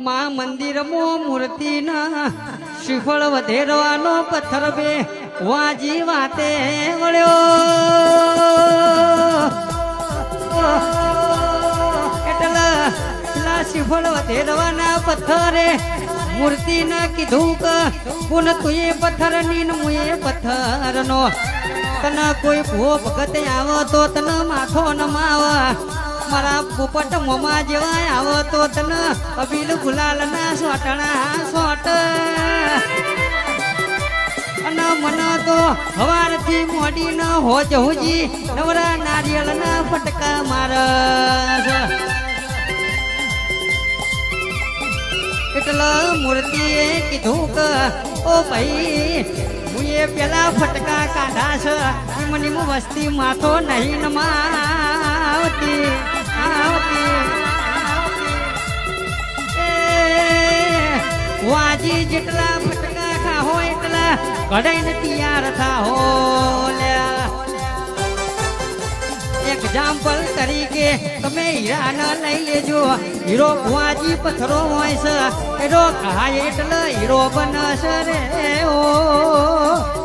માં મંદિરમાં મૂર્તિના શ્રીફળ વધેરવાનો પથ્થર બે વાજી વાતે વળ્યો એટલા શ્રીફળ વધેરવાના પથ્થરે મૂર્તિને કીધું કે કોણ તુએ પથ્થર ની મુએ પથ્થર નો તને કોઈ ભૂવો ભગત આવો તો તને માથો નમાવ મારા પોપટ મોમાં જેવા આવો તો તને અબીલ ગુલાલ ના સોટણા સોટ અને મને તો હવારથી મોડી ન હોજ હોજી નવરા નારિયેળ ના ફટકા મારસ એટલે મૂર્તિએ કીધું કે ઓ ભાઈ હું એ પેલા ફટકા કાઢા છે મને વસ્તી માથો નહીં નમાવતી વાજી જેટલા ફટકા ખાહો એટલા કઢાઈને તૈયાર થાહો એક્ઝામ્પલ તરીકે તમે હીરાને લઈ લેજો હીરો વાજી પથ્થરો હોય છે એનો ખાય એટલે હીરો બનશે રે ઓ